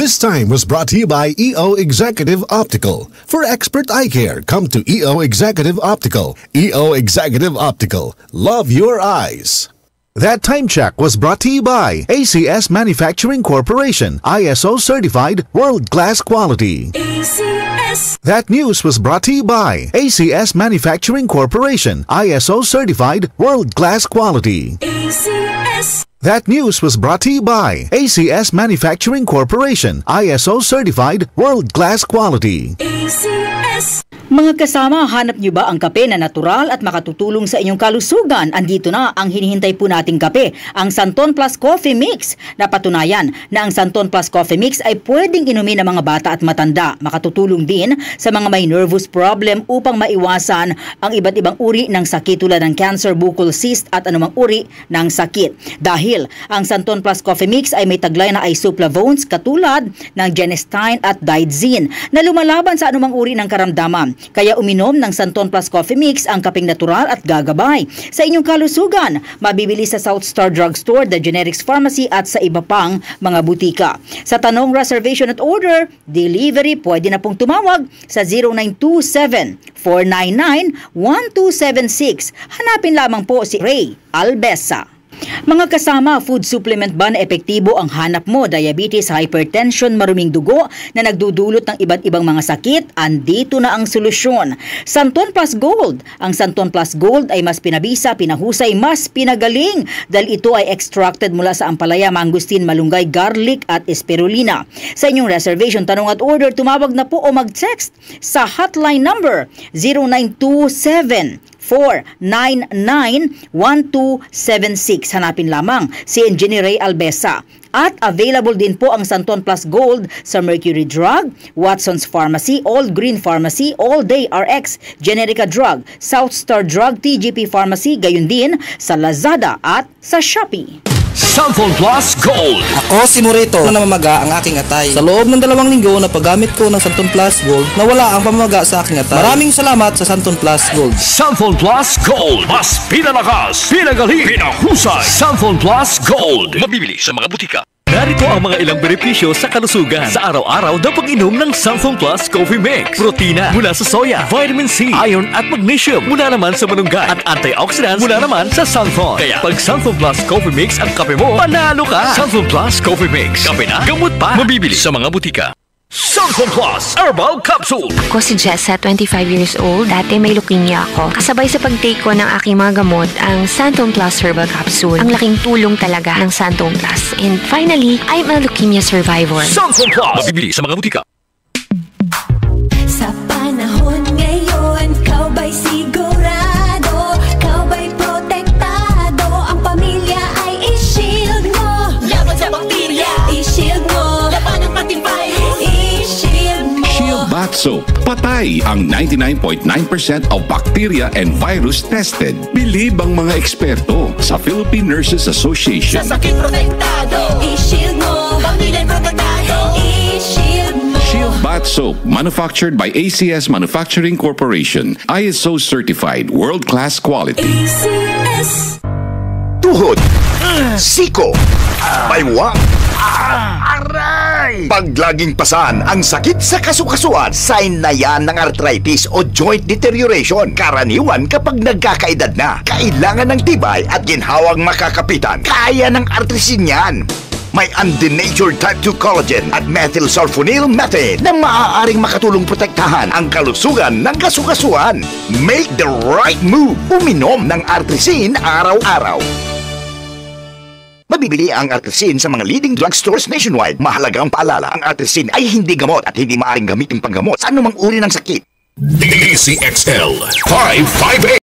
This time was brought to you by EO Executive Optical. For expert eye care, come to EO Executive Optical. EO Executive Optical. Love your eyes. That time check was brought to you by ACS Manufacturing Corporation, ISO certified world-class quality. ACS. That news was brought to you by ACS Manufacturing Corporation, ISO certified world-class quality. ACS. That news was brought to you by ACS Manufacturing Corporation, ISO certified world-class quality. ACS. Mga kasama, hanap niyo ba ang kape na natural at makatutulong sa inyong kalusugan? Andito na ang hinihintay po nating kape, ang Santon Plus Coffee Mix. Napatunayan na ang Santon Plus Coffee Mix ay pwedeng inumin ng mga bata at matanda. Makatutulong din sa mga may nervous problem upang maiwasan ang iba't ibang uri ng sakit tulad ng cancer, buccal cyst at anumang uri ng sakit. Dahil ang Santon Plus Coffee Mix ay may taglay na isoflavones katulad ng genistein at digoxin na lumalaban sa anumang uri ng karamdaman. Kaya uminom ng Santon Plus Coffee Mix ang kapeng natural at gagabay sa inyong kalusugan. Mabibili sa South Star Drugstore, The Generics Pharmacy at sa iba pang mga butika. Sa tanong, reservation at order, delivery, pwede na pong tumawag sa 0927-499-1276. Hanapin lamang po si Ray Albesa. Mga kasama, food supplement ba na epektibo ang hanap mo? Diabetes, hypertension, maruming dugo na nagdudulot ng iba't ibang mga sakit? Andito na ang solusyon. Santon Plus Gold. Ang Santon Plus Gold ay mas pinabisa, pinahusay, mas pinagaling dahil ito ay extracted mula sa ampalaya, mangustin, malunggay, garlic at spirulina. Sa inyong reservation, tanong at order, tumawag na po o mag-text sa hotline number 0927-499-1276. Hanapin lamang si Engineer Ray Albesa. At available din po ang Santon Plus Gold sa Mercury Drug, Watson's Pharmacy, All Green Pharmacy, All Day RX, Generica Drug, South Star Drug, TGP Pharmacy, gayon din sa Lazada at sa Shopee. Santon Plus Gold. Ako si Morito na namamaga ang aking atay. Sa loob ng 2 linggo na paggamit ko ng Santon Plus Gold, nawala ang pamamaga sa aking atay. Maraming salamat sa Santon Plus Gold. Santon Plus Gold. Mas pinalakas, pinagaling, pinahusay. Santon Plus Gold. Mabibili sa mga butika. Narito ang mga ilang benepisyo sa kalusugan sa araw-araw na pag-inom ng Santon Plus Coffee Mix. Protina mula sa soya, vitamin C, iron at magnesium mula naman sa malunggay at antioxidants mula naman sa Santon. Kaya pag Santon Plus Coffee Mix ang kape mo, panalo ka! Santon Plus Coffee Mix. Kape na, gamot pa. Mabibili sa mga butika. Santon Plus Herbal Capsule. Ako si Jessa, 25 years old. Dati may leukemia ako. Kasabay sa pag-take ko ng aking mga gamot, ang Santon Plus Herbal Capsule. Ang laking tulong talaga ng Santon Plus. And finally, I'm a leukemia survivor. Santon Plus. Mabibili sa mga butika. Sa panahon ngayon, kau ba'y sigurado? Kau ba'y protektado? Ang pamilya ay i-shield mo. Laban sa bakterya, i-shield mo. Laban ng pating virus, i-shield mo. Shield Bath Soap. Patay ang 99.9% of bacteria and virus tested. Bilib ang mga eksperto sa Philippine Nurses Association. Sa sakit protektado, i-shield mo. Pamilya protektado, i-shield mo. Shield Bath Soap, manufactured by ACS Manufacturing Corporation. ISO certified, world-class quality. ACS. Tuhod, siko, baywang, aray! Pag laging pasan ang sakit sa kasukasuan, sign na yan ng arthritis o joint deterioration. Karaniwan kapag nagkakaedad na, kailangan ng tibay at ginhawang makakapitan. Kaya ng artrisin yan. May undenatured type 2 collagen at methylsulfonyl methane na maaaring makatulong protektahan ang kalusugan ng kasukasuan. Make the right move. Uminom ng artrisin araw-araw. Mabibili ang artrisin sa mga leading drugstores nationwide. Mahalagang paalala, ang artrisin ay hindi gamot at hindi maaaring gamitin panggamot sa anumang uri ng sakit. DCXL 558